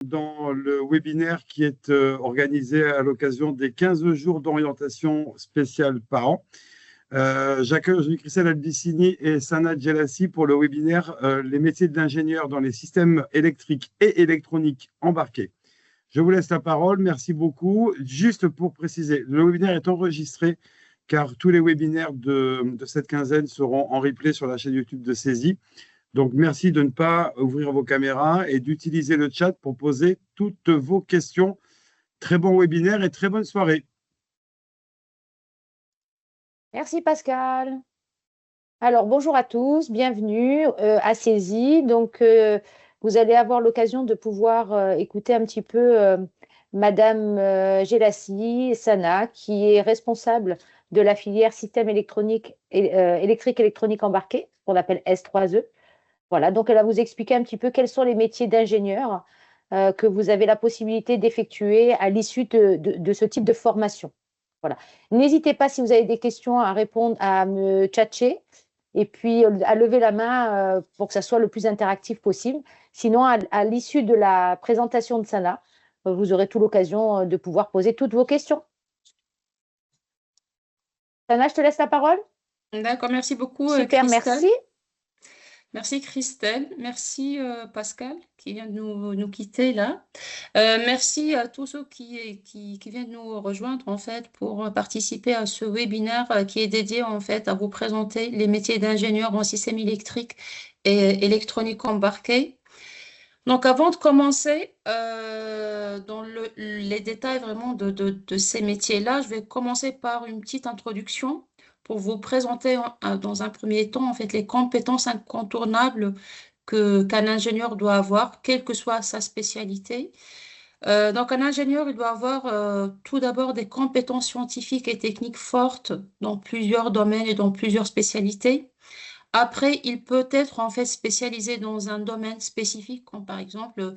dans le webinaire qui est organisé à l'occasion des 15 jours d'orientation spéciale par an. J'accueille aujourd'hui Christelle Albicini et Sana Djelassi pour le webinaire Les métiers de l'ingénieur dans les systèmes électriques et électroniques embarqués. Je vous laisse la parole. Merci beaucoup. Juste pour préciser, le webinaire est enregistré car tous les webinaires de cette quinzaine seront en replay sur la chaîne YouTube de Saisie. Donc, merci de ne pas ouvrir vos caméras et d'utiliser le chat pour poser toutes vos questions. Très bon webinaire et très bonne soirée. Merci Pascal. Alors, bonjour à tous, bienvenue à Saisie. Donc, vous allez avoir l'occasion de pouvoir écouter un petit peu Madame Djelassi Sana, qui est responsable de la filière système électronique électrique électronique embarqué, qu'on appelle S3E. Voilà, donc elle va vous expliquer un petit peu quels sont les métiers d'ingénieur que vous avez la possibilité d'effectuer à l'issue de ce type de formation. Voilà. N'hésitez pas, si vous avez des questions, à répondre, à me tchatcher et puis à lever la main pour que ça soit le plus interactif possible. Sinon, à l'issue de la présentation de Sana, vous aurez toute l'occasion de pouvoir poser toutes vos questions. Sana, je te laisse la parole. D'accord, merci beaucoup. Super, Christelle. merci. Merci Christelle, merci Pascal qui vient de nous quitter là. Merci à tous ceux qui viennent nous rejoindre en fait pour participer à ce webinaire qui est dédié en fait à vous présenter les métiers d'ingénieur en système électrique et électronique embarqué. Donc avant de commencer dans les détails vraiment de ces métiers-là, je vais commencer par une petite introduction pour vous présenter dans un premier temps en fait les compétences incontournables qu'un ingénieur doit avoir, quelle que soit sa spécialité. Donc un ingénieur, il doit avoir tout d'abord des compétences scientifiques et techniques fortes dans plusieurs domaines et dans plusieurs spécialités. Après, il peut être en fait spécialisé dans un domaine spécifique, comme par exemple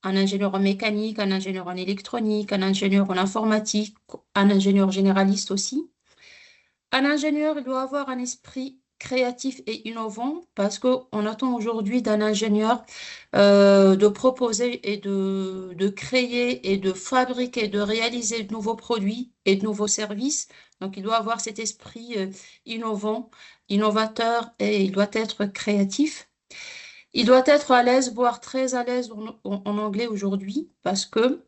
un ingénieur en mécanique, un ingénieur en électronique, un ingénieur en informatique, un ingénieur généraliste aussi. Un ingénieur, il doit avoir un esprit créatif et innovant parce qu'on attend aujourd'hui d'un ingénieur de proposer et de créer et de fabriquer, de réaliser de nouveaux produits et de nouveaux services. Donc, il doit avoir cet esprit innovant, innovateur et il doit être créatif. Il doit être à l'aise, voire très à l'aise en anglais aujourd'hui parce que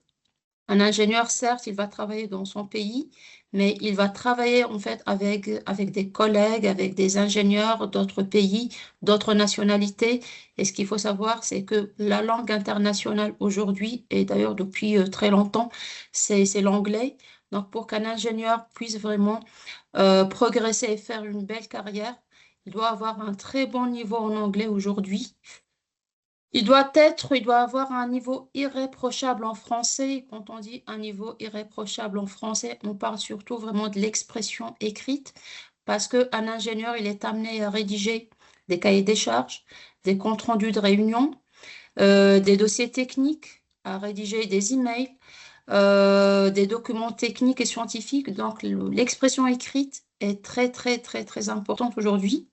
un ingénieur, certes, il va travailler dans son pays, mais il va travailler en fait avec des collègues, avec des ingénieurs d'autres pays, d'autres nationalités. Et ce qu'il faut savoir, c'est que la langue internationale aujourd'hui, et d'ailleurs depuis très longtemps, c'est l'anglais. Donc pour qu'un ingénieur puisse vraiment progresser et faire une belle carrière, il doit avoir un très bon niveau en anglais aujourd'hui. Il doit avoir un niveau irréprochable en français. Quand on dit un niveau irréprochable en français, on parle surtout vraiment de l'expression écrite parce qu'un ingénieur, il est amené à rédiger des cahiers des charges, des comptes rendus de réunion, des dossiers techniques, à rédiger des emails, des documents techniques et scientifiques. Donc, l'expression écrite est très, très, très, très importante aujourd'hui.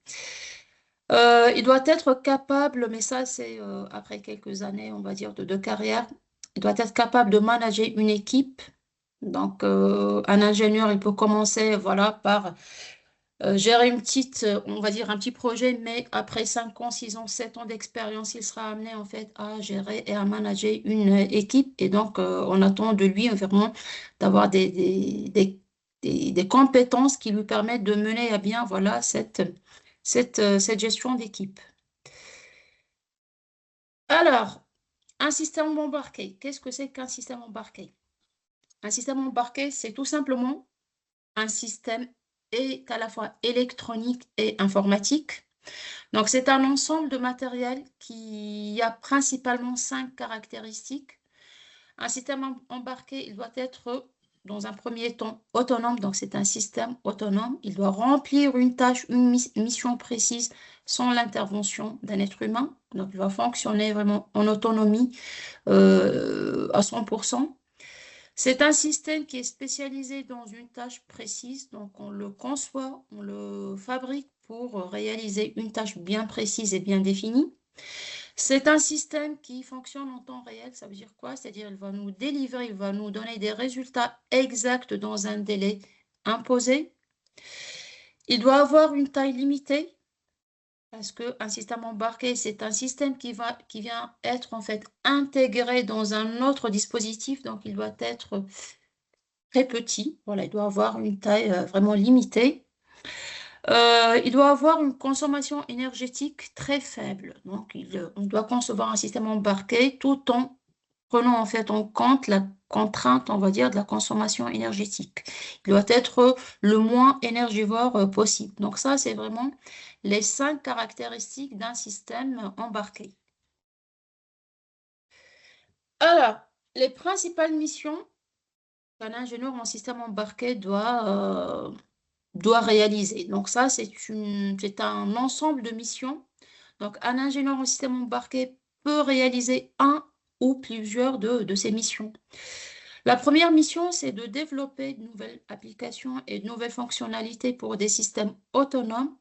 Il doit être capable, mais ça c'est après quelques années, on va dire, de carrière, il doit être capable de manager une équipe. Donc, un ingénieur, il peut commencer voilà, par gérer une petite, on va dire, un petit projet, mais après 5 ans, 6 ans, 7 ans d'expérience, il sera amené en fait à gérer et à manager une équipe. Et donc, on attend de lui vraiment d'avoir des compétences qui lui permettent de mener à bien voilà, cette gestion d'équipe. Alors, un système embarqué. Qu'est-ce que c'est qu'un système embarqué? Un système embarqué, c'est tout simplement un système est à la fois électronique et informatique. Donc, c'est un ensemble de matériel qui a principalement 5 caractéristiques. Un système embarqué, il doit être dans un premier temps autonome, donc c'est un système autonome. Il doit remplir une tâche, une mission précise sans l'intervention d'un être humain. Donc, il va fonctionner vraiment en autonomie à 100%. C'est un système qui est spécialisé dans une tâche précise. Donc, on le conçoit, on le fabrique pour réaliser une tâche bien précise et bien définie. C'est un système qui fonctionne en temps réel. Ça veut dire quoi? C'est-à-dire il va nous délivrer, il va nous donner des résultats exacts dans un délai imposé. Il doit avoir une taille limitée parce qu'un système embarqué, c'est un système qui vient être en fait intégré dans un autre dispositif. Donc, il doit être très petit. Voilà, il doit avoir une taille vraiment limitée. Il doit avoir une consommation énergétique très faible. Donc, on doit concevoir un système embarqué tout en prenant en fait en compte la contrainte, on va dire, de la consommation énergétique. Il doit être le moins énergivore possible. Donc, ça, c'est vraiment les 5 caractéristiques d'un système embarqué. Alors, les principales missions qu'un ingénieur en système embarqué doit réaliser. Donc ça, c'est un ensemble de missions. Donc un ingénieur en système embarqué peut réaliser un ou plusieurs de ces missions. La première mission, c'est de développer de nouvelles applications et de nouvelles fonctionnalités pour des systèmes autonomes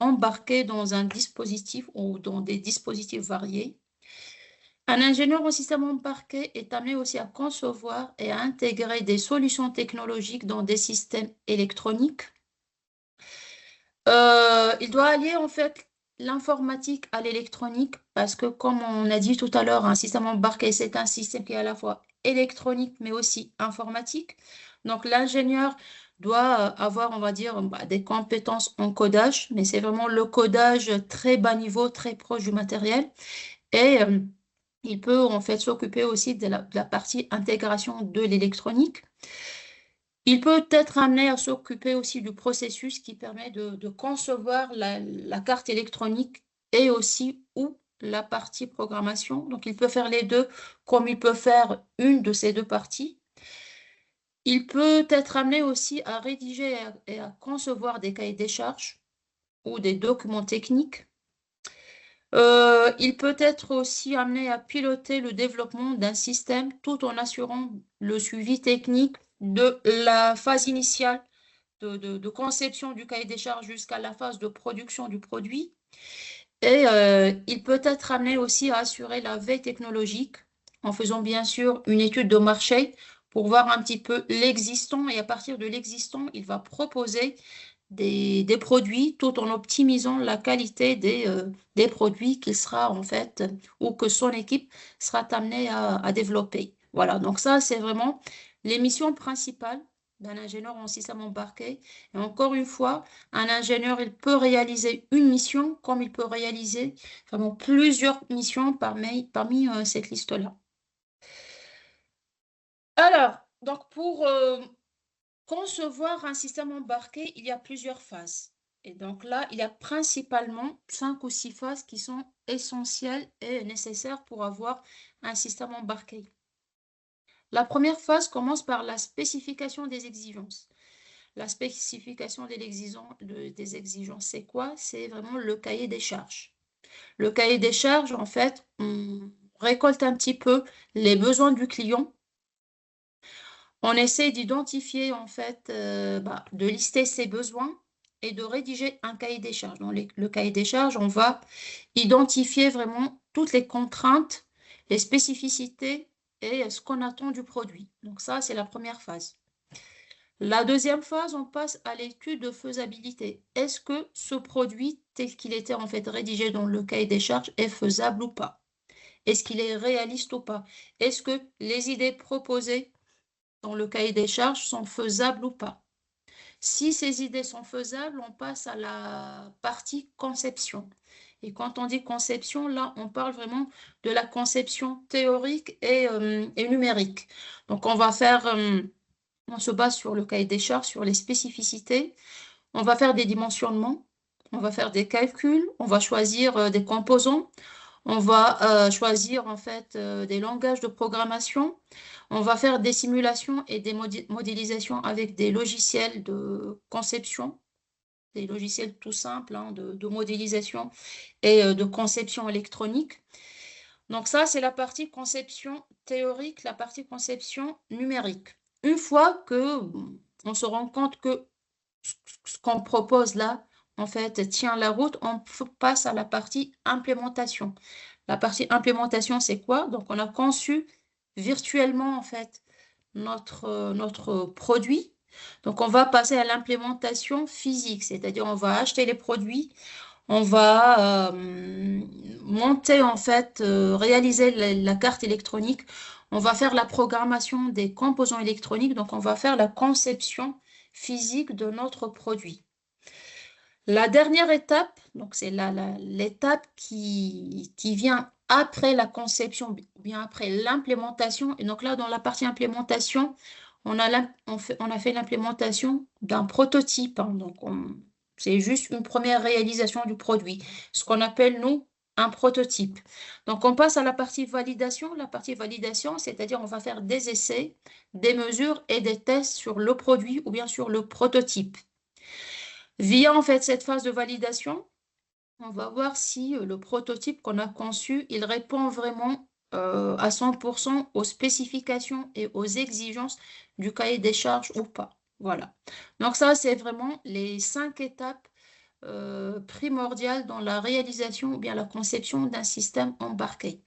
embarqués dans un dispositif ou dans des dispositifs variés. Un ingénieur en système embarqué est amené aussi à concevoir et à intégrer des solutions technologiques dans des systèmes électroniques. Il doit allier en fait l'informatique à l'électronique parce que comme on a dit tout à l'heure, un système embarqué, c'est un système qui est à la fois électronique mais aussi informatique. Donc l'ingénieur doit avoir, on va dire, des compétences en codage, mais c'est vraiment le codage très bas niveau, très proche du matériel. Et il peut en fait s'occuper aussi de la partie intégration de l'électronique. Il peut être amené à s'occuper aussi du processus qui permet de concevoir la carte électronique et aussi ou la partie programmation. Donc, il peut faire les deux comme il peut faire une de ces deux parties. Il peut être amené aussi à rédiger et à concevoir des cahiers des charges ou des documents techniques. Il peut être aussi amené à piloter le développement d'un système tout en assurant le suivi technique de la phase initiale de conception du cahier des charges jusqu'à la phase de production du produit. Et il peut être amené aussi à assurer la veille technologique en faisant bien sûr une étude de marché pour voir un petit peu l'existant et à partir de l'existant, il va proposer des produits tout en optimisant la qualité des produits qu'il sera en fait ou que son équipe sera amenée à développer. Voilà, donc ça c'est vraiment les missions principales d'un ingénieur en système embarqué. Et encore une fois, un ingénieur, il peut réaliser une mission comme il peut réaliser vraiment plusieurs missions parmi cette liste-là. Alors, donc pour concevoir un système embarqué, il y a plusieurs phases. Et donc là, il y a principalement 5 ou 6 phases qui sont essentielles et nécessaires pour avoir un système embarqué. La première phase commence par la spécification des exigences. La spécification des exigences, c'est quoi? C'est vraiment le cahier des charges. Le cahier des charges, en fait, on récolte un petit peu les besoins du client. On essaie d'identifier, en fait, de lister ses besoins et de rédiger un cahier des charges. Dans le cahier des charges, on va identifier vraiment toutes les contraintes, les spécificités et ce qu'on attend du produit. Donc ça, c'est la première phase. La deuxième phase, on passe à l'étude de faisabilité. Est-ce que ce produit, tel qu'il était en fait rédigé dans le cahier des charges, est faisable ou pas? Est-ce qu'il est réaliste ou pas? Est-ce que les idées proposées dans le cahier des charges sont faisables ou pas? Si ces idées sont faisables, on passe à la partie conception. Et quand on dit conception, là, on parle vraiment de la conception théorique et numérique. Donc, on se base sur le cahier des charges, sur les spécificités. On va faire des dimensionnements, on va faire des calculs, on va choisir des composants, on va choisir en fait des langages de programmation, on va faire des simulations et des modélisations avec des logiciels de conception, des logiciels tout simples de modélisation et de conception électronique. Donc ça, c'est la partie conception théorique, la partie conception numérique. Une fois que on se rend compte que ce qu'on propose là, en fait, tient la route, on passe à la partie implémentation. La partie implémentation, c'est quoi? Donc, on a conçu virtuellement, en fait, notre produit. Donc, on va passer à l'implémentation physique, c'est-à-dire on va acheter les produits, on va monter, en fait, réaliser la carte électronique, on va faire la programmation des composants électroniques, donc on va faire la conception physique de notre produit. La dernière étape, donc c'est l'étape qui vient après la conception, ou bien après l'implémentation. Et donc là, dans la partie implémentation, on a fait l'implémentation d'un prototype, hein. Donc, c'est juste une première réalisation du produit, ce qu'on appelle, nous, un prototype. Donc, on passe à la partie validation. La partie validation, c'est-à-dire on va faire des essais, des mesures et des tests sur le produit ou bien sur le prototype. Via en fait cette phase de validation, on va voir si le prototype qu'on a conçu, il répond vraiment à 100% aux spécifications et aux exigences du cahier des charges ou pas. Voilà. Donc ça, c'est vraiment les 5 étapes primordiales dans la réalisation ou bien la conception d'un système embarqué.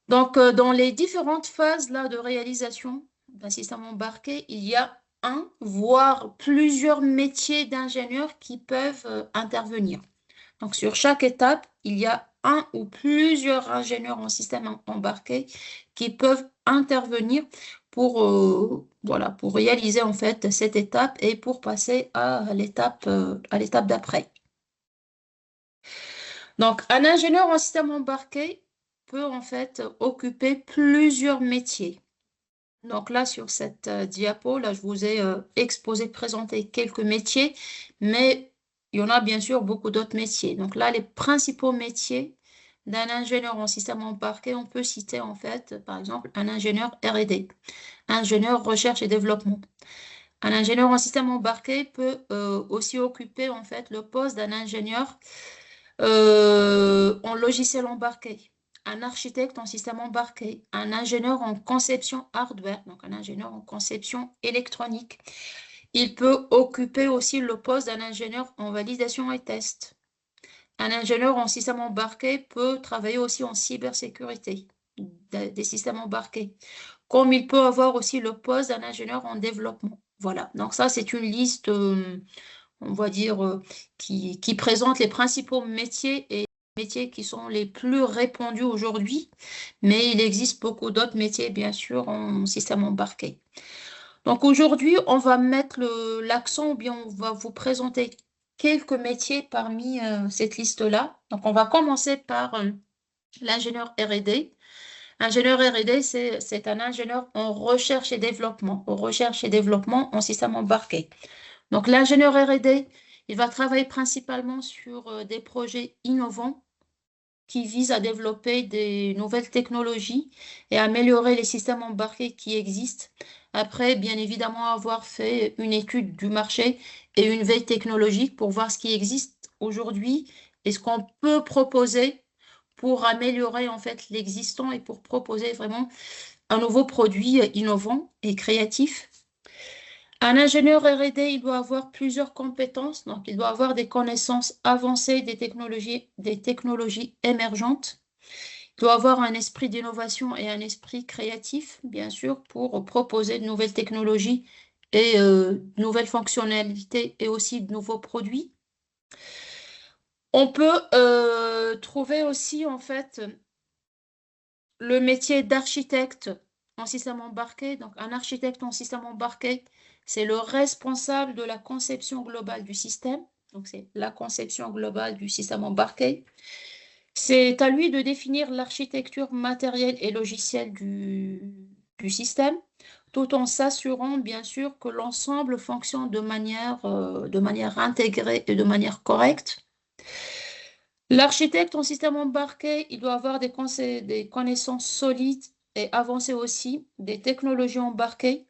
Donc, dans les différentes phases là, de réalisation d'un système embarqué, il y a un, voire plusieurs métiers d'ingénieurs qui peuvent intervenir. Donc, sur chaque étape, il y a un ou plusieurs ingénieurs en système embarqué qui peuvent intervenir voilà, pour réaliser en fait cette étape et pour passer à l'étape d'après. Donc, un ingénieur en système embarqué peut en fait occuper plusieurs métiers. Donc là, sur cette diapo, là, je vous ai présenté quelques métiers, mais il y en a bien sûr beaucoup d'autres métiers. Donc là, les principaux métiers d'un ingénieur en système embarqué, on peut citer en fait, par exemple, un ingénieur R&D, ingénieur recherche et développement. Un ingénieur en système embarqué peut aussi occuper en fait le poste d'un ingénieur en logiciel embarqué, un architecte en système embarqué, un ingénieur en conception hardware, donc un ingénieur en conception électronique. Il peut occuper aussi le poste d'un ingénieur en validation et test. Un ingénieur en système embarqué peut travailler aussi en cybersécurité des systèmes embarqués, comme il peut avoir aussi le poste d'un ingénieur en développement. Voilà, donc ça c'est une liste on va dire, qui présente les principaux métiers et métiers qui sont les plus répandus aujourd'hui, mais il existe beaucoup d'autres métiers, bien sûr, en système embarqué. Donc aujourd'hui, on va mettre l'accent, ou bien on va vous présenter quelques métiers parmi cette liste-là. Donc on va commencer par l'ingénieur R&D. Ingénieur R&D, c'est un ingénieur en recherche et développement, en système embarqué. Donc, l'ingénieur R&D, il va travailler principalement sur des projets innovants qui visent à développer des nouvelles technologies et améliorer les systèmes embarqués qui existent. Après, bien évidemment, avoir fait une étude du marché et une veille technologique pour voir ce qui existe aujourd'hui et ce qu'on peut proposer pour améliorer en fait l'existant et pour proposer vraiment un nouveau produit innovant et créatif. Un ingénieur R&D, il doit avoir plusieurs compétences, donc il doit avoir des connaissances avancées des technologies émergentes. Il doit avoir un esprit d'innovation et un esprit créatif, bien sûr, pour proposer de nouvelles technologies et de nouvelles fonctionnalités et aussi de nouveaux produits. On peut trouver aussi, en fait, le métier d'architecte en système embarqué. Donc, un architecte en système embarqué, c'est le responsable de la conception globale du système. Donc, c'est la conception globale du système embarqué. C'est à lui de définir l'architecture matérielle et logicielle du système, tout en s'assurant, bien sûr, que l'ensemble fonctionne de manière intégrée et de manière correcte. L'architecte en système embarqué, il doit avoir des connaissances solides et avancées aussi, des technologies embarquées.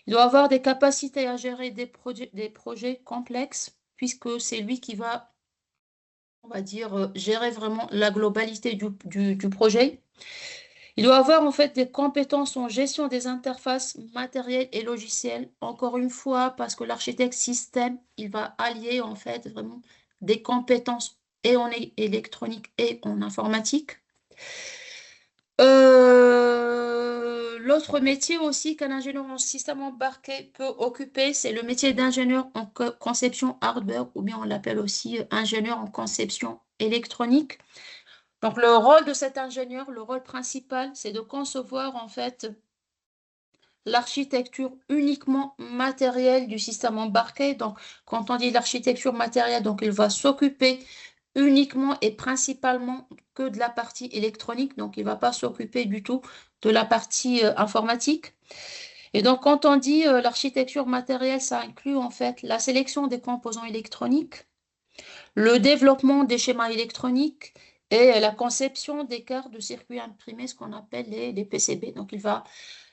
Il doit avoir des capacités à gérer des projets complexes, puisque c'est lui qui va, on va dire, gérer vraiment la globalité du projet. Il doit avoir en fait des compétences en gestion des interfaces matérielles et logicielles. Encore une fois, parce que l'architecte système, il va allier en fait vraiment des compétences et en électronique et en informatique. L'autre métier aussi qu'un ingénieur en système embarqué peut occuper, c'est le métier d'ingénieur en conception hardware, ou bien on l'appelle aussi ingénieur en conception électronique. Donc, le rôle de cet ingénieur, le rôle principal, c'est de concevoir en fait l'architecture uniquement matérielle du système embarqué. Donc, quand on dit l'architecture matérielle, donc il va s'occuper uniquement et principalement que de la partie électronique. Donc, il ne va pas s'occuper du tout de la partie informatique. Et donc, quand on dit l'architecture matérielle, ça inclut en fait la sélection des composants électroniques, le développement des schémas électroniques et la conception des cartes de circuits imprimés, ce qu'on appelle les PCB. Donc, il va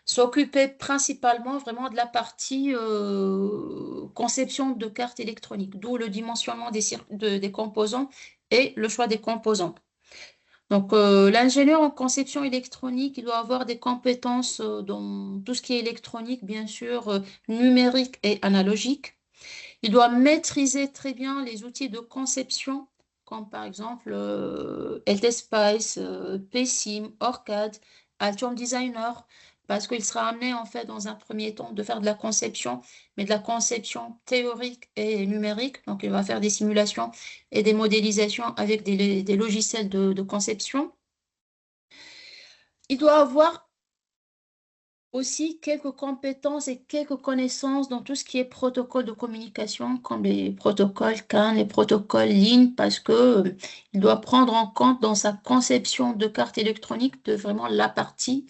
s'occuper principalement vraiment de la partie conception de cartes électroniques, d'où le dimensionnement des composants et le choix des composants. Donc, l'ingénieur en conception électronique, il doit avoir des compétences dans tout ce qui est électronique, bien sûr, numérique et analogique. Il doit maîtriser très bien les outils de conception, comme par exemple LTSpice, PSIM, ORCAD, Altium Designer, parce qu'il sera amené en fait dans un premier temps de faire de la conception, mais de la conception théorique et numérique. Donc il va faire des simulations et des modélisations avec des logiciels de conception. Il doit avoir aussi quelques compétences et quelques connaissances dans tout ce qui est protocole de communication, comme les protocoles CAN, les protocoles LIN, parce que il doit prendre en compte dans sa conception de carte électronique de vraiment la partie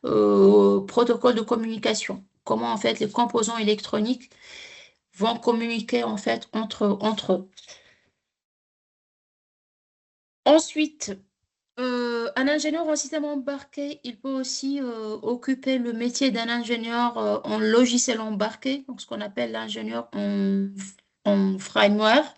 protocole de communication. Comment en fait les composants électroniques vont communiquer en fait entre eux. Ensuite, un ingénieur en système embarqué, il peut aussi occuper le métier d'un ingénieur en logiciel embarqué, donc ce qu'on appelle l'ingénieur en firmware.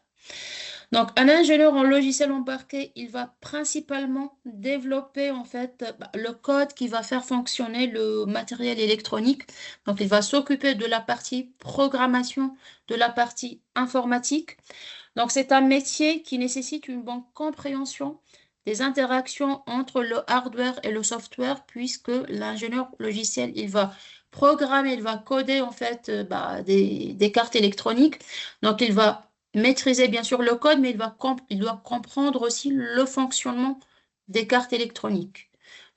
Donc, un ingénieur en logiciel embarqué, il va principalement développer en fait le code qui va faire fonctionner le matériel électronique. Donc, il va s'occuper de la partie programmation, de la partie informatique. Donc, c'est un métier qui nécessite une bonne compréhension des interactions entre le hardware et le software, puisque l'ingénieur logiciel, il va programmer, il va coder en fait des cartes électroniques. Donc, il va maîtriser bien sûr le code, mais il doit comprendre aussi le fonctionnement des cartes électroniques.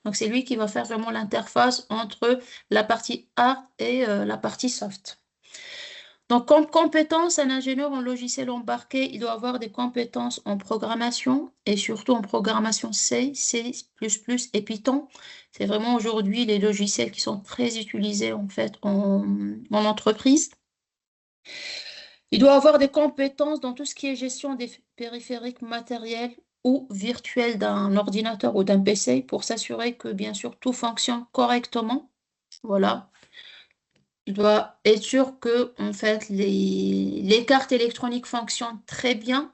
Donc, c'est lui qui va faire vraiment l'interface entre la partie hard et la partie soft. Donc, comme compétence, un ingénieur en logiciel embarqué, il doit avoir des compétences en programmation et surtout en programmation C, C++ et Python. C'est vraiment aujourd'hui les logiciels qui sont très utilisés en fait en entreprise. Il doit avoir des compétences dans tout ce qui est gestion des périphériques matériels ou virtuels d'un ordinateur ou d'un PC pour s'assurer que bien sûr tout fonctionne correctement. Voilà. Il doit être sûr que en fait, les cartes électroniques fonctionnent très bien.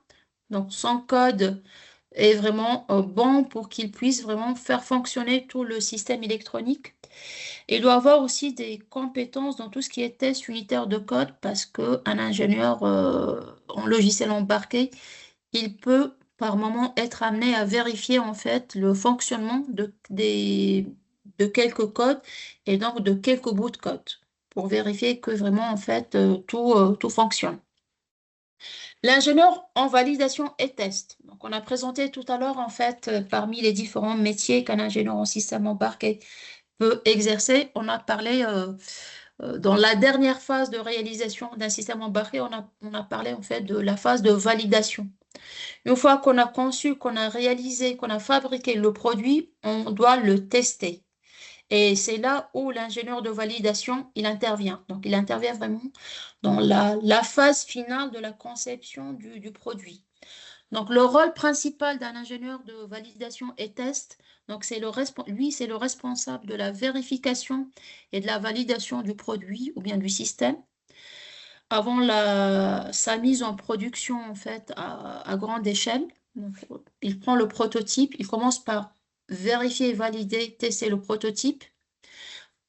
Donc, son code est vraiment bon pour qu'il puisse vraiment faire fonctionner tout le système électronique. Et il doit avoir aussi des compétences dans tout ce qui est test unitaire de code parce qu'un ingénieur en logiciel embarqué, il peut par moment être amené à vérifier en fait le fonctionnement de quelques codes et donc de quelques bouts de code pour vérifier que vraiment, en fait, tout fonctionne. L'ingénieur en validation et test. Donc, on a présenté tout à l'heure, en fait, parmi les différents métiers qu'un ingénieur en système embarqué peut exercer, on a parlé dans la dernière phase de réalisation d'un système embarqué, on a parlé en fait de la phase de validation. Une fois qu'on a conçu, qu'on a réalisé, qu'on a fabriqué le produit, on doit le tester. Et c'est là où l'ingénieur de validation, il intervient. Donc, il intervient vraiment dans la phase finale de la conception du produit. Donc, le rôle principal d'un ingénieur de validation et test, donc c'est le responsable de la vérification et de la validation du produit ou bien du système avant sa mise en production en fait à grande échelle. Donc, il prend le prototype, il commence par vérifier, valider, tester le prototype.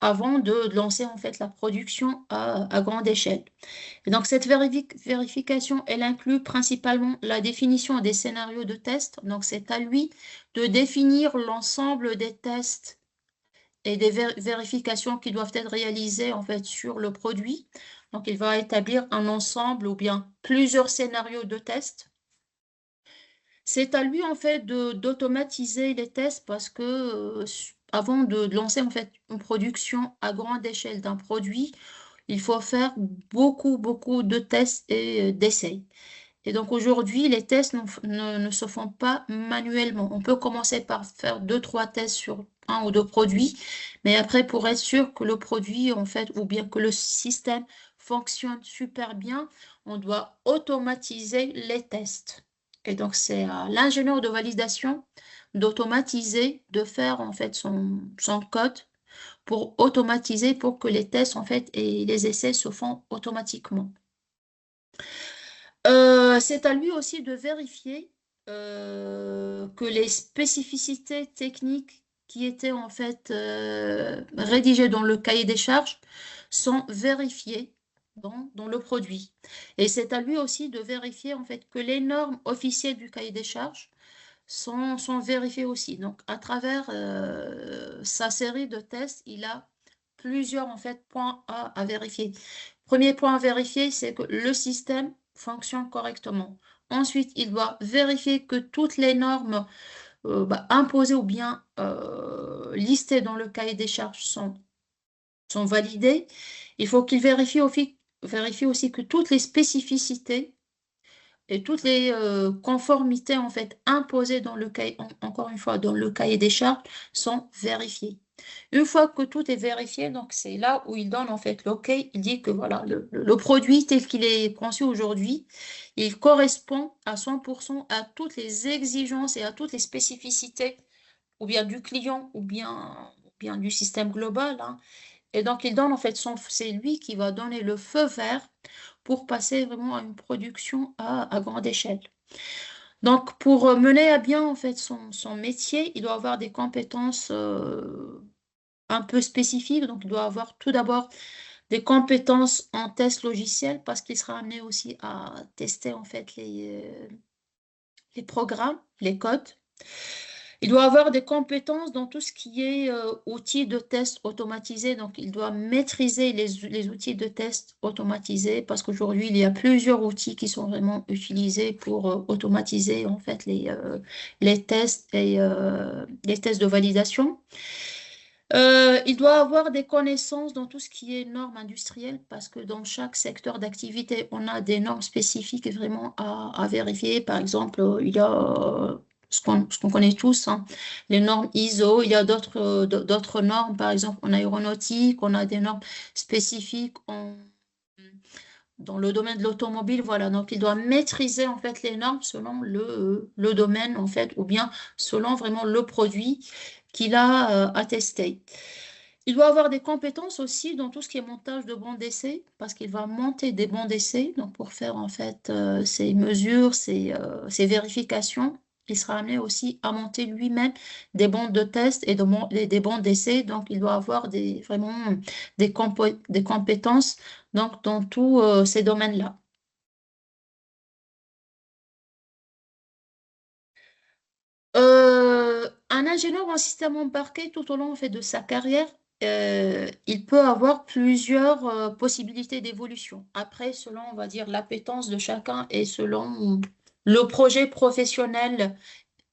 avant de lancer en fait la production à grande échelle. Et donc cette vérification, elle inclut principalement la définition des scénarios de test. Donc c'est à lui de définir l'ensemble des tests et des vérifications qui doivent être réalisées en fait sur le produit. Donc il va établir un ensemble ou bien plusieurs scénarios de test. C'est à lui en fait d'automatiser les tests parce que avant de lancer en fait une production à grande échelle d'un produit, il faut faire beaucoup de tests et d'essais. Et donc aujourd'hui, les tests ne se font pas manuellement. On peut commencer par faire 2, 3 tests sur un ou deux produits, mais après, pour être sûr que le produit, en fait, ou bien que le système fonctionne super bien, on doit automatiser les tests. Et donc, c'est à l'ingénieur de validation d'automatiser, de faire en fait son code pour automatiser, pour que les tests en fait et les essais se font automatiquement. C'est à lui aussi de vérifier que les spécificités techniques qui étaient en fait rédigées dans le cahier des charges sont vérifiées dans le produit. Et c'est à lui aussi de vérifier en fait que les normes officielles du cahier des charges sont vérifiées aussi. Donc, à travers sa série de tests, il a plusieurs en fait points à vérifier. Premier point à vérifier, c'est que le système fonctionne correctement. Ensuite, il doit vérifier que toutes les normes imposées ou bien listées dans le cahier des charges sont validées. Il faut qu'il vérifie aussi que toutes les spécificités et toutes les conformités en fait imposées dans le cahier, encore une fois, dans le cahier des charges sont vérifiées. Une fois que tout est vérifié, donc c'est là où il donne en fait l'OK, il dit que voilà, le produit tel qu'il est conçu aujourd'hui, il correspond à 100% à toutes les exigences et à toutes les spécificités, ou bien du client, ou bien du système global, hein. Et donc, il donne en fait c'est lui qui va donner le feu vert pour passer vraiment à une production à grande échelle. Donc, pour mener à bien en fait son métier, il doit avoir des compétences un peu spécifiques. Donc, il doit avoir tout d'abord des compétences en test logiciel parce qu'il sera amené aussi à tester en fait les programmes, les codes. Il doit avoir des compétences dans tout ce qui est outils de test automatisés. Donc, il doit maîtriser les outils de test automatisés parce qu'aujourd'hui, il y a plusieurs outils qui sont vraiment utilisés pour automatiser en fait les tests et les tests de validation. Il doit avoir des connaissances dans tout ce qui est normes industrielles parce que dans chaque secteur d'activité, on a des normes spécifiques vraiment à vérifier. Par exemple, il y a ce qu'on connaît tous, hein, les normes ISO. Il y a d'autres normes, par exemple en aéronautique, on a des normes spécifiques dans le domaine de l'automobile. Voilà, donc il doit maîtriser en fait les normes selon le domaine en fait, ou bien selon vraiment le produit qu'il a à tester. Il doit avoir des compétences aussi dans tout ce qui est montage de bancs d'essai, parce qu'il va monter des bancs d'essai, donc pour faire en fait ces mesures, ces vérifications. Il sera amené aussi à monter lui-même des bancs de test et des bancs d'essai, donc il doit avoir vraiment des compétences donc, dans tous ces domaines-là. Un ingénieur en système embarqué, tout au long en fait, de sa carrière, il peut avoir plusieurs possibilités d'évolution. Après, selon, on va dire, l'appétence de chacun et selon le projet professionnel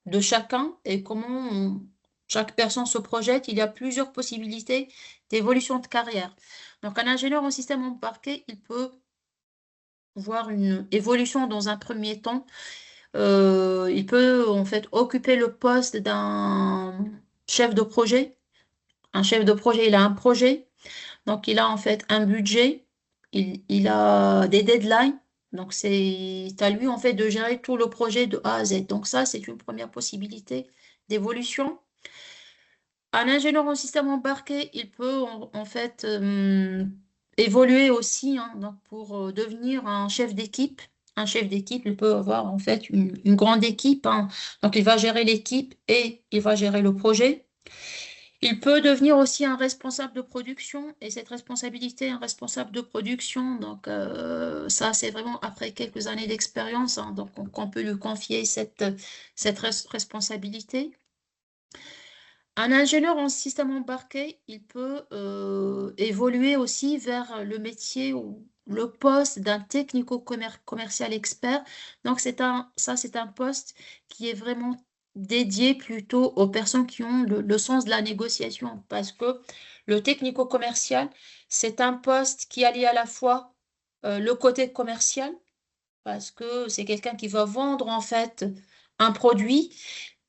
de chacun et comment chaque personne se projette, il y a plusieurs possibilités d'évolution de carrière. Donc, un ingénieur en système embarqué, il peut voir une évolution dans un premier temps. Il peut en fait occuper le poste d'un chef de projet. Un chef de projet, il a un projet, donc il a en fait un budget, il a des deadlines, donc c'est à lui en fait de gérer tout le projet de A à Z. Donc ça, c'est une première possibilité d'évolution. Un ingénieur en système embarqué, il peut en fait évoluer aussi, hein, donc pour devenir un chef d'équipe. Un chef d'équipe, il peut avoir en fait une grande équipe, hein. Donc il va gérer l'équipe et il va gérer le projet. Il peut devenir aussi un responsable de production et cette responsabilité, un responsable de production, donc ça c'est vraiment après quelques années d'expérience, hein, donc qu'on peut lui confier cette responsabilité. Un ingénieur en système embarqué, il peut évoluer aussi vers le métier ou le poste d'un technico-commercial expert. Donc, ça, c'est un poste qui est vraiment dédié plutôt aux personnes qui ont le sens de la négociation. Parce que le technico-commercial, c'est un poste qui allie à la fois le côté commercial, parce que c'est quelqu'un qui va vendre en fait un produit,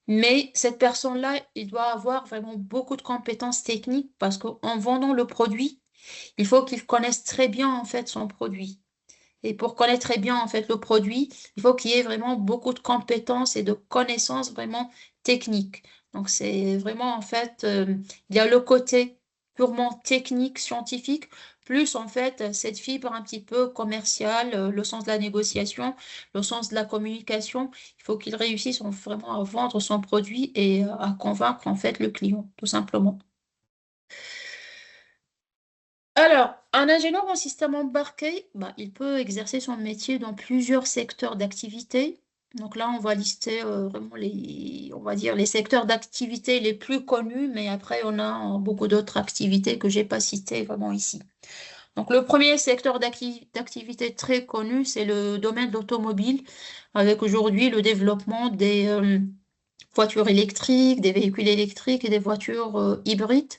mais cette personne-là, il doit avoir vraiment beaucoup de compétences techniques parce qu'en vendant le produit, il faut qu'il connaisse très bien en fait son produit. Et pour connaître très bien en fait le produit, il faut qu'il y ait vraiment beaucoup de compétences et de connaissances vraiment techniques. Donc c'est vraiment en fait, il y a le côté purement technique, scientifique, plus en fait cette fibre un petit peu commerciale, le sens de la négociation, le sens de la communication. Il faut qu'il réussisse vraiment à vendre son produit et à convaincre en fait le client, tout simplement. Alors, un ingénieur en système embarqué, bah, il peut exercer son métier dans plusieurs secteurs d'activité. Donc là, on va lister vraiment on va dire les secteurs d'activité les plus connus, mais après, on a beaucoup d'autres activités que j'ai pas citées vraiment ici. Donc, le premier secteur d'activité très connu, c'est le domaine de l'automobile, avec aujourd'hui le développement des voitures électriques, des véhicules électriques et des voitures hybrides.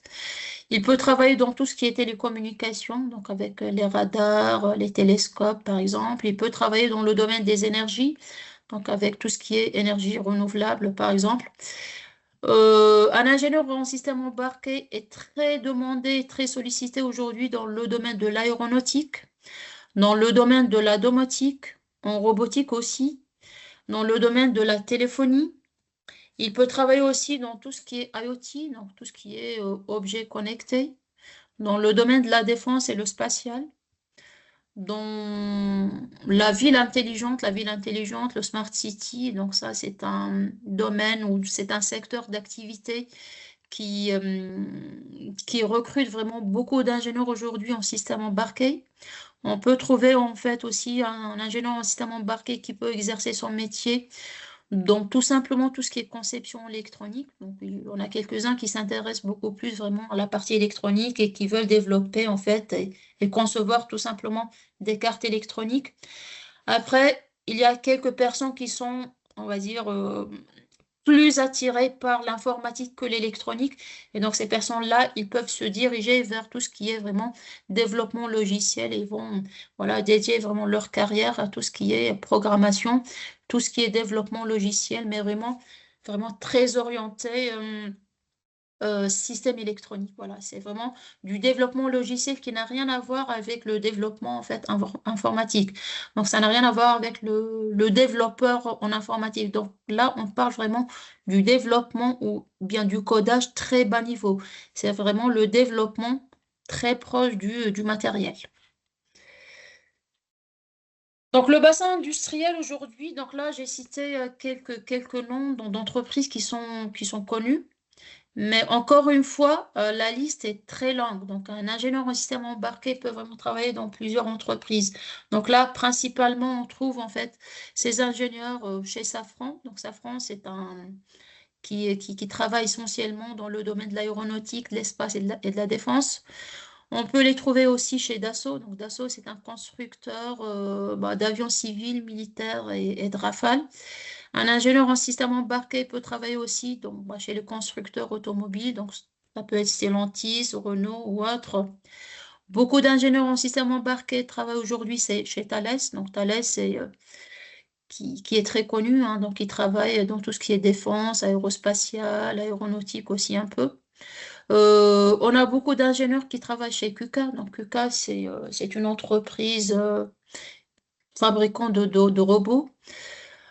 Il peut travailler dans tout ce qui est télécommunications, donc avec les radars, les télescopes par exemple. Il peut travailler dans le domaine des énergies, donc avec tout ce qui est énergie renouvelable par exemple. Un ingénieur en système embarqué est très demandé, très sollicité aujourd'hui dans le domaine de l'aéronautique, dans le domaine de la domotique, en robotique aussi, dans le domaine de la téléphonie. Il peut travailler aussi dans tout ce qui est IoT, donc tout ce qui est objets connectés, dans le domaine de la défense et le spatial, dans la ville intelligente, le smart city. Donc ça, c'est un domaine ou c'est un secteur d'activité qui recrute vraiment beaucoup d'ingénieurs aujourd'hui en système embarqué. On peut trouver en fait aussi un ingénieur en système embarqué qui peut exercer son métier donc, tout simplement, tout ce qui est conception électronique. Donc, on a quelques-uns qui s'intéressent beaucoup plus vraiment à la partie électronique et qui veulent développer, en fait, et concevoir tout simplement des cartes électroniques. Après, il y a quelques personnes qui sont, on va dire, plus attirées par l'informatique que l'électronique. Et donc, ces personnes-là, ils peuvent se diriger vers tout ce qui est vraiment développement logiciel et vont, voilà, dédier vraiment leur carrière à tout ce qui est programmation, tout ce qui est développement logiciel, mais vraiment, vraiment très orienté. Système électronique. Voilà, c'est vraiment du développement logiciel qui n'a rien à voir avec le développement en fait informatique. Donc ça n'a rien à voir avec le développeur en informatique. Donc là, on parle vraiment du développement ou bien du codage très bas niveau. C'est vraiment le développement très proche du matériel. Donc le bassin industriel aujourd'hui, donc là j'ai cité quelques noms d'entreprises qui sont connues. Mais encore une fois, la liste est très longue. Donc, un ingénieur en système embarqué peut vraiment travailler dans plusieurs entreprises. Donc là, principalement, on trouve en fait ces ingénieurs chez Safran. Donc, Safran, c'est un qui travaille essentiellement dans le domaine de l'aéronautique, de l'espace et de la défense. On peut les trouver aussi chez Dassault. Donc, Dassault, c'est un constructeur d'avions civils, militaires et de Rafale. Un ingénieur en système embarqué peut travailler aussi donc, chez les constructeurs automobiles, donc ça peut être Stellantis, Renault ou autre. Beaucoup d'ingénieurs en système embarqué travaillent aujourd'hui chez Thales. Donc Thales, c'est qui est très connu, hein, donc ils travaillent dans tout ce qui est défense, aérospatiale, aéronautique aussi un peu. On a beaucoup d'ingénieurs qui travaillent chez KUKA. Donc KUKA, c'est une entreprise fabricant de robots.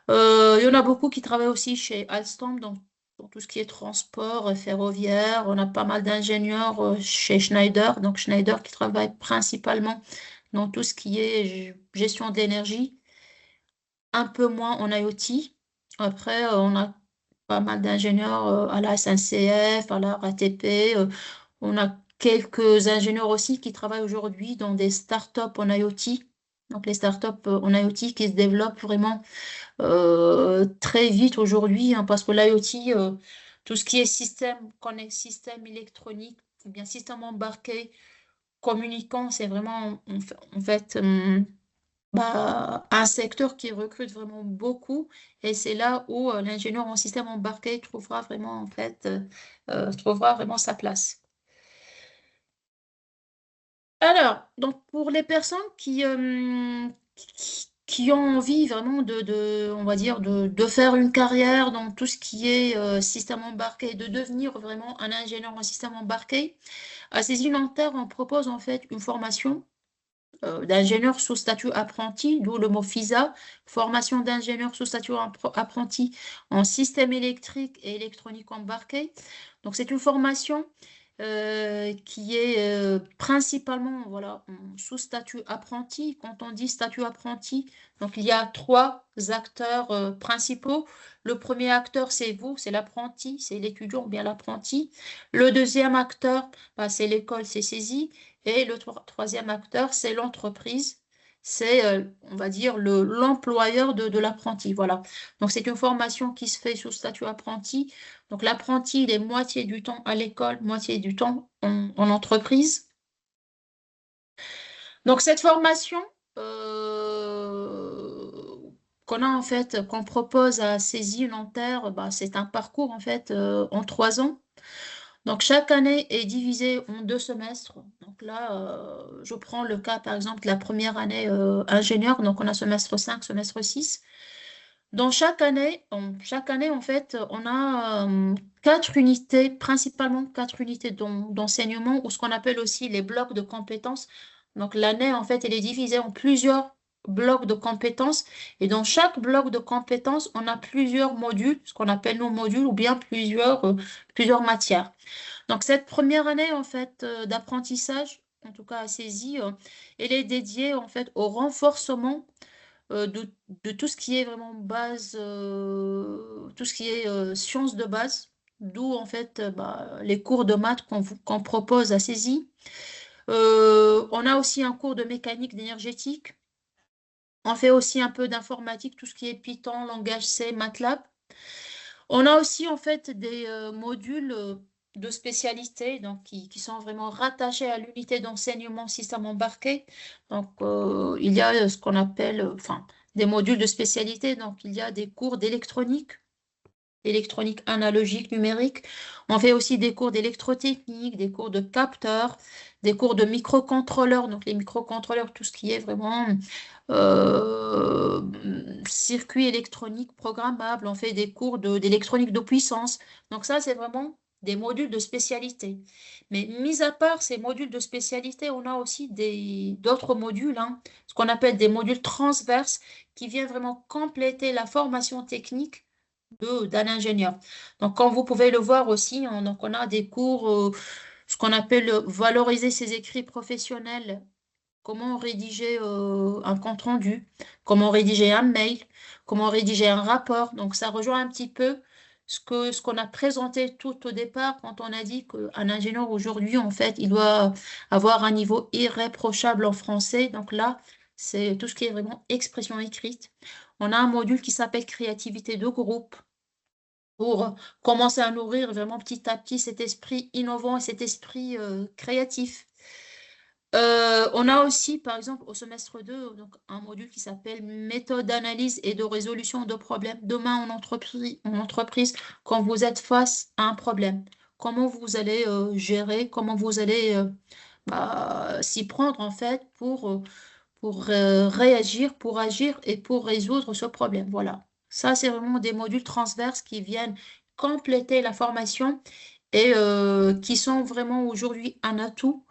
Il y en a beaucoup qui travaillent aussi chez Alstom, donc pour tout ce qui est transport ferroviaire. On a pas mal d'ingénieurs chez Schneider, donc Schneider qui travaille principalement dans tout ce qui est gestion de l'énergie, un peu moins en IoT. Après, on a pas mal d'ingénieurs à la SNCF, à la RATP. On a quelques ingénieurs aussi qui travaillent aujourd'hui dans des startups en IoT. Donc, les startups en IoT qui se développent vraiment très vite aujourd'hui, hein, parce que l'IoT, tout ce qui est système électronique, ou bien système embarqué, communicant, c'est vraiment en fait un secteur qui recrute vraiment beaucoup, et c'est là où l'ingénieur en système embarqué trouvera vraiment trouvera vraiment sa place. Alors, donc pour les personnes qui ont envie vraiment on va dire, de faire une carrière dans tout ce qui est système embarqué, de devenir vraiment un ingénieur en système embarqué, à CESI Nanterre, on propose en fait une formation d'ingénieur sous statut apprenti, d'où le mot FISA, formation d'ingénieur sous statut apprenti en système électrique et électronique embarqué. Donc c'est une formation qui est principalement voilà, sous statut apprenti. Quand on dit statut apprenti, donc il y a trois acteurs principaux. Le premier acteur, c'est vous, c'est l'apprenti, c'est l'étudiant ou bien l'apprenti. Le deuxième acteur, c'est l'école, c'est CESI. Et le troisième acteur, c'est l'entreprise. C'est, on va dire, l'employeur de l'apprenti. Voilà. Donc, c'est une formation qui se fait sous statut apprenti. Donc, l'apprenti, il est moitié du temps à l'école, moitié du temps en entreprise. Donc, cette formation qu'on a en fait, qu'on propose à CESI Nanterre, c'est un parcours en fait en 3 ans. Donc, chaque année est divisée en 2 semestres. Donc là, je prends le cas, par exemple, de la première année ingénieur. Donc, on a semestre 5, semestre 6. Dans chaque année, en fait, on a 4 unités, principalement 4 unités d'enseignement, ou ce qu'on appelle aussi les blocs de compétences. Donc, l'année, en fait, elle est divisée en plusieurs blocs de compétences. Et dans chaque bloc de compétences, on a plusieurs modules, ce qu'on appelle nos modules, ou bien plusieurs matières. Donc, cette première année, en fait, d'apprentissage, en tout cas à CESI, elle est dédiée, en fait, au renforcement de tout ce qui est vraiment base, tout ce qui est sciences de base, d'où, en fait, les cours de maths qu'on propose à CESI. On a aussi un cours de mécanique d'énergétique. On fait aussi un peu d'informatique, tout ce qui est Python, langage C, MATLAB. On a aussi en fait des modules de spécialité donc, qui sont vraiment rattachés à l'unité d'enseignement système embarqué. Donc, il y a ce qu'on appelle des modules de spécialité. Donc, il y a des cours d'électronique, électronique analogique, numérique. On fait aussi des cours d'électrotechnique, des cours de capteurs, des cours de microcontrôleurs. Donc, les microcontrôleurs, tout ce qui est vraiment euh, circuit électronique programmable. On fait des cours d'électronique de puissance. Donc, ça, c'est vraiment des modules de spécialité. Mais mis à part ces modules de spécialité, on a aussi d'autres modules, hein, ce qu'on appelle des modules transverses qui viennent vraiment compléter la formation technique d'un ingénieur. Donc, comme vous pouvez le voir aussi, donc on a des cours, ce qu'on appelle valoriser ses écrits professionnels, comment rédiger un compte-rendu, comment rédiger un mail, comment rédiger un rapport. Donc, ça rejoint un petit peu ce qu'on a présenté tout au départ quand on a dit qu'un ingénieur aujourd'hui, en fait, il doit avoir un niveau irréprochable en français. Donc là, c'est tout ce qui est vraiment expression écrite. On a un module qui s'appelle créativité de groupe pour commencer à nourrir vraiment petit à petit cet esprit innovant et cet esprit créatif. On a aussi, par exemple, au semestre 2, donc, un module qui s'appelle méthode d'analyse et de résolution de problèmes. Demain, en entreprise, quand vous êtes face à un problème, comment vous allez gérer, comment vous allez s'y prendre, en fait, pour réagir, pour agir et pour résoudre ce problème. Voilà. Ça, c'est vraiment des modules transverses qui viennent compléter la formation et qui sont vraiment aujourd'hui un atout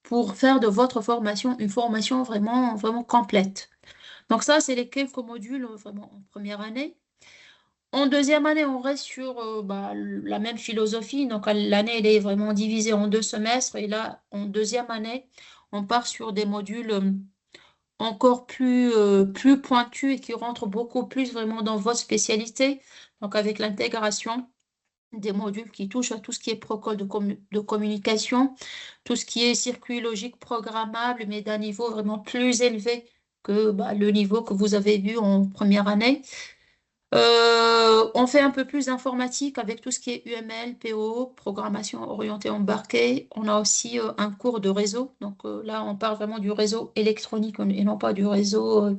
pour faire de votre formation une formation vraiment, vraiment complète. Donc ça, c'est les quelques modules vraiment en première année. En deuxième année, on reste sur la même philosophie. Donc l'année, elle est vraiment divisée en 2 semestres. Et là, en deuxième année, on part sur des modules encore plus pointus et qui rentrent beaucoup plus vraiment dans votre spécialité. Donc, avec l'intégration des modules qui touchent à tout ce qui est protocole de communication, tout ce qui est circuit logique programmable, mais d'un niveau vraiment plus élevé que le niveau que vous avez vu en première année. On fait un peu plus d'informatique avec tout ce qui est UML, PO, programmation orientée embarquée. On a aussi un cours de réseau. Donc là, on parle vraiment du réseau électronique et non pas du réseau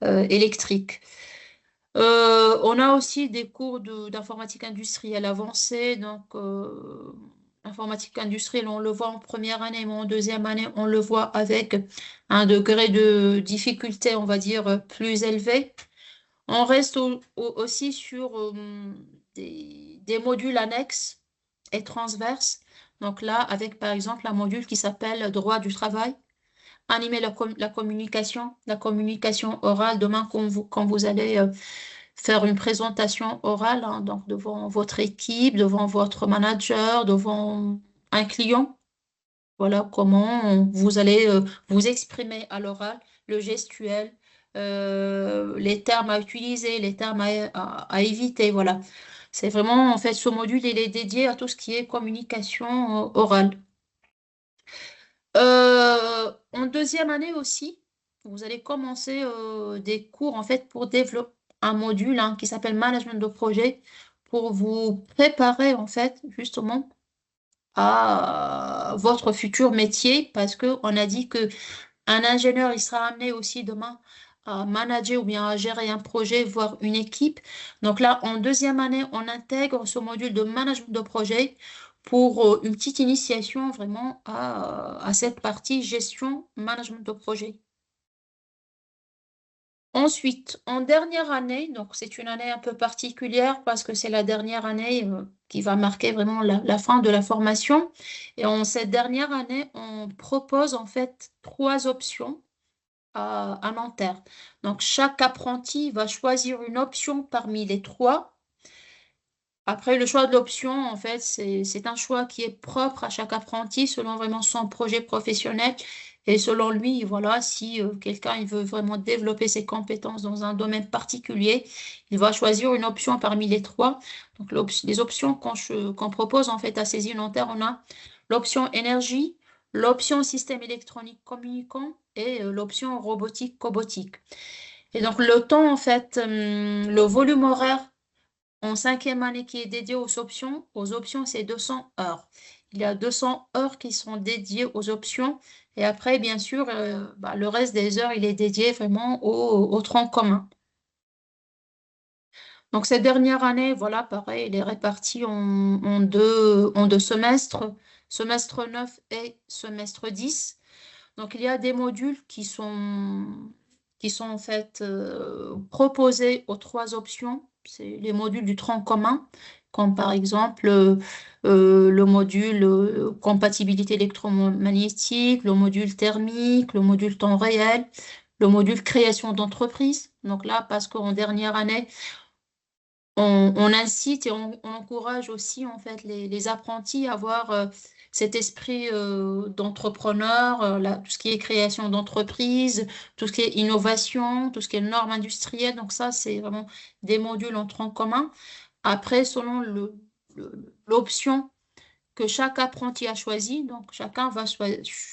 électrique. On a aussi des cours d'informatique industrielle avancée. Donc, informatique industrielle, on le voit en première année, mais en deuxième année, on le voit avec un degré de difficulté, on va dire, plus élevé. On reste aussi sur des modules annexes et transverses. Donc là, avec par exemple un module qui s'appelle droit du travail, animer la communication orale. Demain, quand vous allez faire une présentation orale, hein, donc devant votre équipe, devant votre manager, devant un client, voilà comment vous allez vous exprimer à l'oral, le gestuel, les termes à utiliser, les termes à éviter. Voilà. C'est vraiment, en fait, ce module, il est dédié à tout ce qui est communication orale. En deuxième année aussi, vous allez commencer des cours, en fait, pour développer un module hein, qui s'appelle Management de projet pour vous préparer, en fait, justement à votre futur métier parce qu'on a dit que un ingénieur, il sera amené aussi demain à manager ou bien à gérer un projet, voire une équipe. Donc là, en deuxième année, on intègre ce module de management de projet pour une petite initiation vraiment à cette partie gestion, management de projet. Ensuite, en dernière année, donc c'est une année un peu particulière parce que c'est la dernière année qui va marquer vraiment la fin de la formation. Et en cette dernière année, on propose en fait 3 options à Nanterre. Donc, chaque apprenti va choisir une option parmi les 3. Après, le choix de l'option, en fait, c'est un choix qui est propre à chaque apprenti selon vraiment son projet professionnel et selon lui, voilà, si quelqu'un il veut vraiment développer ses compétences dans un domaine particulier, il va choisir une option parmi les 3. Donc, les options qu'on propose en fait à Saisie Nanterre, on a l'option énergie, l'option système électronique communicant et l'option robotique cobotique. Et donc, le temps, en fait, le volume horaire en cinquième année qui est dédié aux options, c'est 200 heures. Il y a 200 heures qui sont dédiées aux options. Et après, bien sûr, le reste des heures, il est dédié vraiment au tronc commun. Donc, cette dernière année, voilà, pareil, elle est répartie en deux semestres, semestre 9 et semestre 10. Donc, il y a des modules qui sont en fait proposés aux 3 options. C'est les modules du tronc commun, comme par exemple le module compatibilité électromagnétique, le module thermique, le module temps réel, le module création d'entreprise. Donc là, parce qu'en dernière année, on incite et on encourage aussi en fait les apprentis à avoir cet esprit d'entrepreneur, tout ce qui est création d'entreprise, tout ce qui est innovation, tout ce qui est normes industrielles. Donc ça, c'est vraiment des modules en tronc commun. Après, selon l'option que chaque apprenti a choisi. Donc, chacun va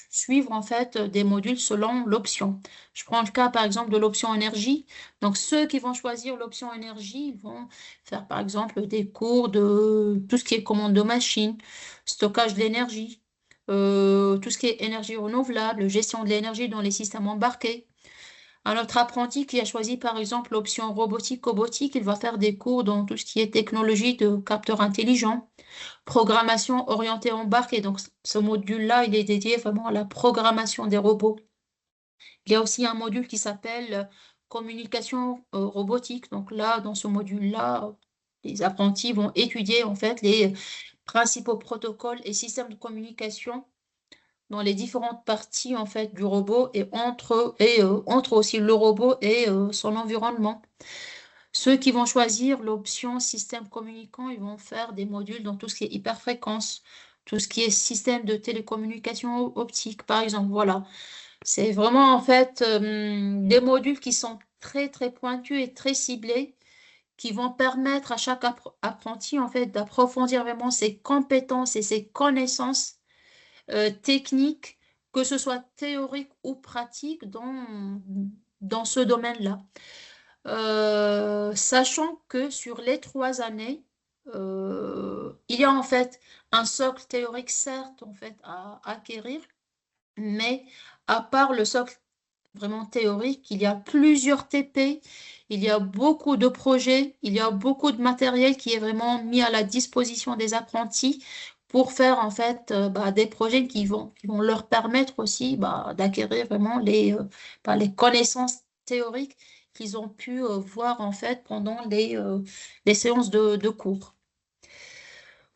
suivre en fait des modules selon l'option. Je prends le cas par exemple de l'option énergie. Donc, ceux qui vont choisir l'option énergie, ils vont faire par exemple des cours de tout ce qui est commande de machine, stockage de l'énergie, tout ce qui est énergie renouvelable, gestion de l'énergie dans les systèmes embarqués. Un autre apprenti qui a choisi par exemple l'option robotique-cobotique, il va faire des cours dans tout ce qui est technologie de capteurs intelligents, programmation orientée embarquée. Donc ce module-là, il est dédié vraiment à la programmation des robots. Il y a aussi un module qui s'appelle communication robotique. Donc là, dans ce module-là, les apprentis vont étudier en fait les principaux protocoles et systèmes de communication dans les différentes parties en fait du robot et entre aussi le robot et son environnement. Ceux qui vont choisir l'option système communicant, ils vont faire des modules dans tout ce qui est hyperfréquence, tout ce qui est système de télécommunication optique, par exemple. Voilà. C'est vraiment en fait des modules qui sont très très pointus et très ciblés, qui vont permettre à chaque apprenti en fait d'approfondir vraiment ses compétences et ses connaissances techniques, que ce soit théorique ou pratique dans ce domaine-là. Sachant que sur les 3 années, il y a en fait un socle théorique certes en fait à acquérir, mais à part le socle vraiment théorique, il y a plusieurs TP, il y a beaucoup de projets, il y a beaucoup de matériel qui est vraiment mis à la disposition des apprentis pour faire en fait des projets qui vont leur permettre aussi d'acquérir vraiment les connaissances théoriques qu'ils ont pu voir en fait pendant les séances de cours.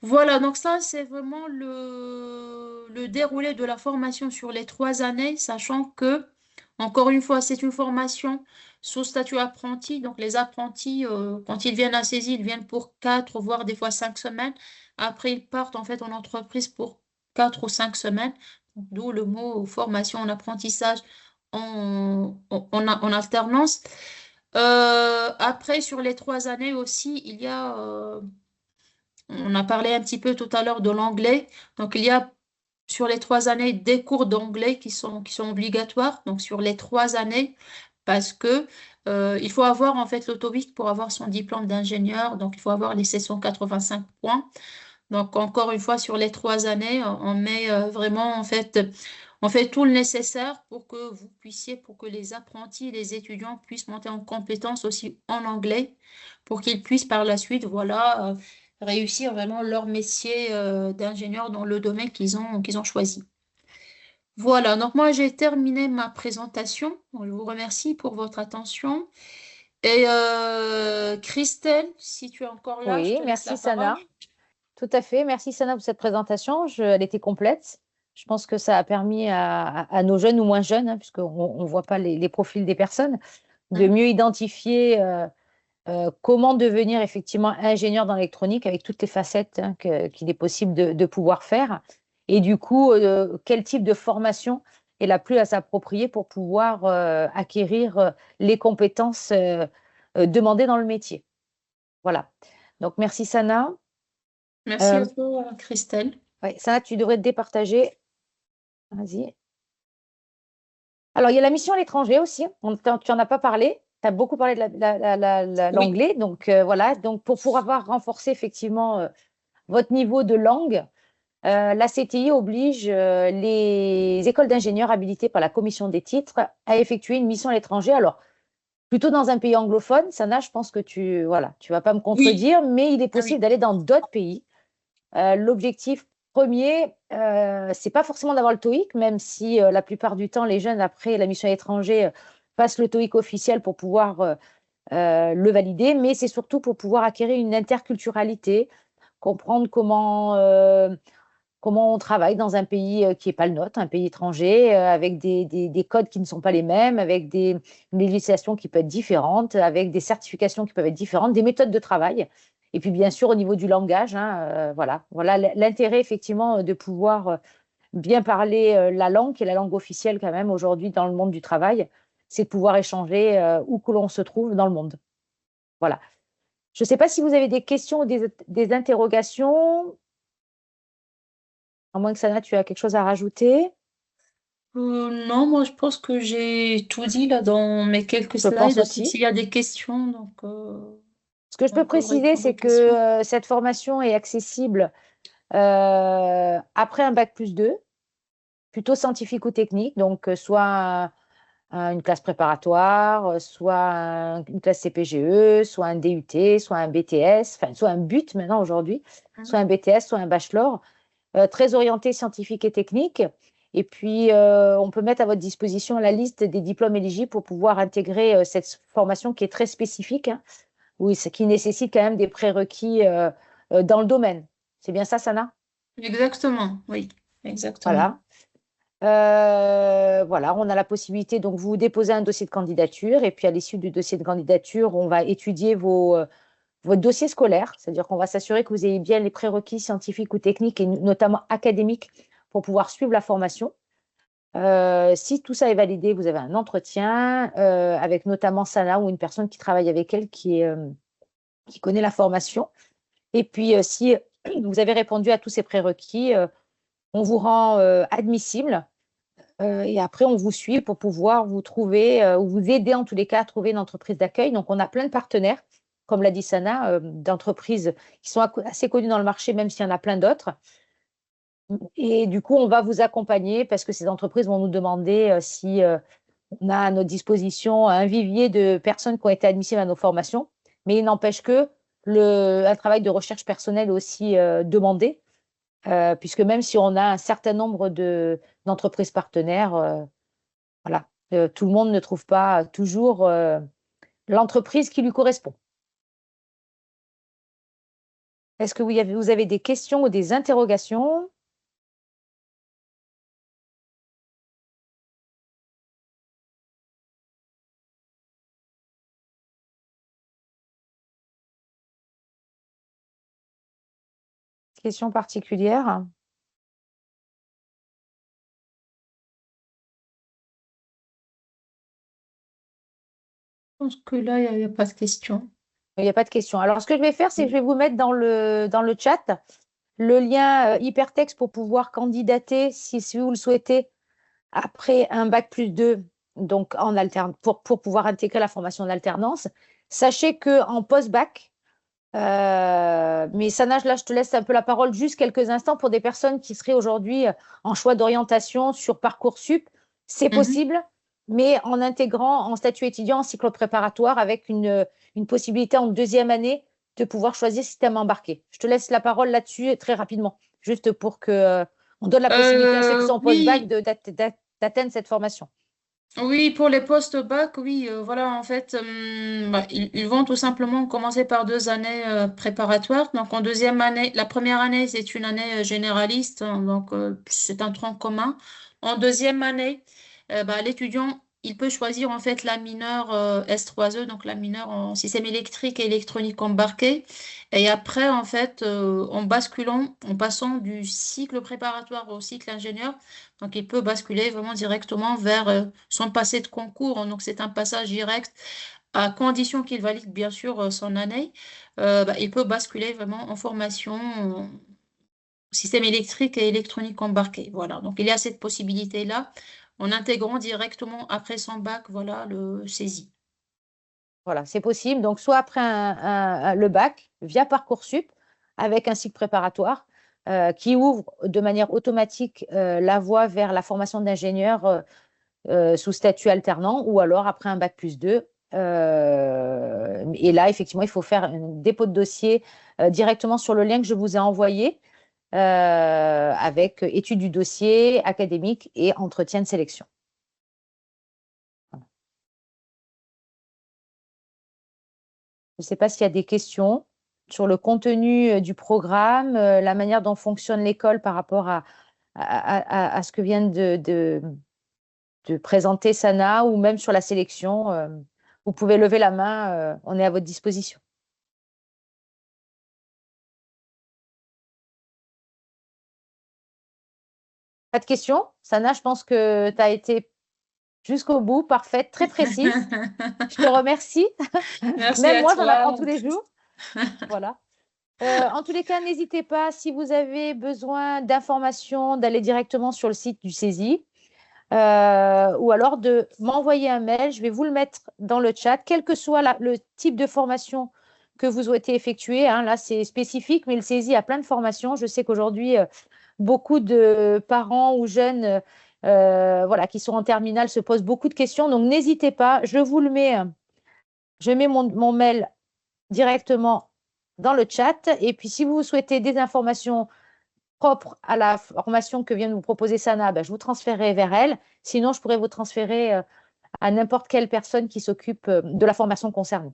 Voilà, donc ça, c'est vraiment le déroulé de la formation sur les 3 années, sachant que, encore une fois, c'est une formation sous statut apprenti. Donc, les apprentis, quand ils viennent à saisie, ils viennent pour 4, voire des fois 5 semaines. Après, ils partent en fait en entreprise pour 4 ou 5 semaines. D'où le mot formation en apprentissage en alternance. Après, sur les 3 années aussi, il y a on a parlé un petit peu tout à l'heure de l'anglais. Donc, il y a sur les 3 années des cours d'anglais qui sont obligatoires. Donc, sur les 3 années, parce que il faut avoir en fait l'auto-TOEIC pour avoir son diplôme d'ingénieur. Donc, il faut avoir les 785 points. Donc, encore une fois, sur les 3 années, on met vraiment en fait, on fait tout le nécessaire pour que vous puissiez, pour que les apprentis, les étudiants puissent monter en compétences aussi en anglais, pour qu'ils puissent par la suite, voilà, réussir vraiment leur métier d'ingénieur dans le domaine qu'ils ont choisi. Voilà, donc moi j'ai terminé ma présentation. Bon, je vous remercie pour votre attention. Et Christelle, si tu es encore là, je Oui, te laisse la merci parole. Sana. Tout à fait. Merci Sana pour cette présentation. Elle était complète. Je pense que ça a permis à nos jeunes ou moins jeunes, hein, puisqu'on ne voit pas les profils des personnes, de Hein. mieux identifier comment devenir effectivement ingénieur dans l'électronique avec toutes les facettes hein, qu'il est possible de pouvoir faire. Et du coup, quel type de formation est la plus à s'approprier pour pouvoir acquérir les compétences demandées dans le métier. Voilà. Donc, merci Sana. Merci à toi, Christelle. Ouais, Sana, tu devrais te départager. Vas-y. Alors, il y a la mission à l'étranger aussi. Tu n'en as pas parlé. Tu as beaucoup parlé de Oui. l'anglais. Donc, voilà. Donc, pour avoir renforcé effectivement votre niveau de langue, la CTI oblige les écoles d'ingénieurs habilitées par la commission des titres à effectuer une mission à l'étranger. Alors, plutôt dans un pays anglophone, Sana, je pense que tu vas pas me Oui. contredire, mais il est Ah possible oui. d'aller dans d'autres pays. L'objectif premier, c'est pas forcément d'avoir le TOEIC, même si la plupart du temps, les jeunes, après la mission à l'étranger, passent le TOEIC officiel pour pouvoir le valider, mais c'est surtout pour pouvoir acquérir une interculturalité, comprendre comment on travaille dans un pays qui n'est pas le nôtre, un pays étranger, avec des codes qui ne sont pas les mêmes, avec une législation qui peut être différente, avec des certifications qui peuvent être différentes, des méthodes de travail. Et puis, bien sûr, au niveau du langage, hein, voilà l'intérêt, effectivement, de pouvoir bien parler la langue, qui est la langue officielle quand même aujourd'hui dans le monde du travail, c'est de pouvoir échanger où que l'on se trouve dans le monde. Voilà. Je ne sais pas si vous avez des questions ou des interrogations, à moins que Sana, tu as quelque chose à rajouter. Non, moi je pense que j'ai tout dit là dans mes quelques Je pense slides. Après, aussi. s'il y a des questions, donc Ce que je on peux peut préciser, répondre aux c'est que questions. cette formation est accessible après un bac+2, plutôt scientifique ou technique, donc soit une classe préparatoire, soit une classe CPGE, soit un DUT, soit un BTS, enfin, soit un BUT maintenant aujourd'hui, Hein. soit un BTS, soit un bachelor, très orienté scientifique et technique. Et puis, on peut mettre à votre disposition la liste des diplômes éligibles pour pouvoir intégrer cette formation qui est très spécifique, hein, oui, ce qui nécessite quand même des prérequis dans le domaine. C'est bien ça, Sana? Exactement, oui, exactement. Voilà. Voilà, on a la possibilité, donc vous déposez un dossier de candidature et puis à l'issue du dossier de candidature, on va étudier votre dossier scolaire, c'est-à-dire qu'on va s'assurer que vous ayez bien les prérequis scientifiques ou techniques et notamment académiques pour pouvoir suivre la formation. Si tout ça est validé, vous avez un entretien avec notamment Sana ou une personne qui travaille avec elle qui connaît la formation. Et puis, si vous avez répondu à tous ces prérequis, on vous rend admissible et après, on vous suit pour pouvoir vous trouver ou vous aider en tous les cas à trouver une entreprise d'accueil. Donc, on a plein de partenaires, comme l'a dit Sana, d'entreprises qui sont assez connues dans le marché, même s'il y en a plein d'autres. Et du coup, on va vous accompagner parce que ces entreprises vont nous demander si on a à notre disposition un vivier de personnes qui ont été admissibles à nos formations. Mais il n'empêche que un travail de recherche personnelle est aussi demandé, puisque même si on a un certain nombre d'entreprises partenaires, voilà, tout le monde ne trouve pas toujours l'entreprise qui lui correspond. Est-ce que vous avez des questions ou des interrogations? Questions particulières? Je pense que là, il n'y a pas de question. Il n'y a pas de question. Alors, ce que je vais faire, c'est que je vais vous mettre dans le chat le lien hypertexte pour pouvoir candidater, si vous le souhaitez, après un bac+2, donc pour pouvoir intégrer la formation d'alternance. Sachez qu'en post-bac, mais Sana, là, je te laisse un peu la parole juste quelques instants pour des personnes qui seraient aujourd'hui en choix d'orientation sur Parcoursup. C'est possible, mais en intégrant en statut étudiant en cycle préparatoire avec une possibilité en deuxième année de pouvoir choisir système embarqué. Je te laisse la parole là-dessus très rapidement, juste pour que on donne la possibilité à ceux qui sont en post-bac Oui, d'atteindre cette formation. oui, pour les post-bac, oui, voilà, en fait, ils vont tout simplement commencer par 2 années préparatoires. Donc, en deuxième année, la première année, c'est une année généraliste, hein, donc c'est un tronc commun. En deuxième année, l'étudiant, il peut choisir en fait la mineure S3E, donc la mineure en système électrique et électronique embarqué. Et après, en fait, en basculant, en passant du cycle préparatoire au cycle ingénieur, donc il peut basculer vraiment directement vers son passé de concours. Donc c'est un passage direct à condition qu'il valide bien sûr son année. Il peut basculer vraiment en formation système électrique et électronique embarqué. Voilà. Donc il y a cette possibilité-là en intégrant directement après son bac, voilà, le saisie. Voilà, c'est possible. Donc, soit après le bac, via Parcoursup, avec un cycle préparatoire qui ouvre de manière automatique la voie vers la formation d'ingénieur sous statut alternant, ou alors après un bac+2. Et là, effectivement, il faut faire un dépôt de dossier directement sur le lien que je vous ai envoyé avec étude du dossier académique et entretien de sélection. Je ne sais pas s'il y a des questions sur le contenu du programme, la manière dont fonctionne l'école par rapport à ce que vient de présenter Sana, ou même sur la sélection. Vous pouvez lever la main, on est à votre disposition. Pas de questions? Sana, je pense que tu as été jusqu'au bout, parfaite, très précise. Je te remercie. Merci Même à moi, j'en toi. apprends tous les jours. Voilà. En tous les cas, n'hésitez pas, si vous avez besoin d'informations, d'aller directement sur le site du CESI ou alors de m'envoyer un mail. Je vais vous le mettre dans le chat, quel que soit le type de formation que vous souhaitez effectuer. Hein. Là, c'est spécifique, mais le CESI a plein de formations. Je sais qu'aujourd'hui, beaucoup de parents ou jeunes voilà, qui sont en terminale se posent beaucoup de questions. Donc, n'hésitez pas, je vous le mets, je mets mon mail directement dans le chat. Et puis, si vous souhaitez des informations propres à la formation que vient de vous proposer Sana, je vous transférerai vers elle. Sinon, je pourrais vous transférer à n'importe quelle personne qui s'occupe de la formation concernée.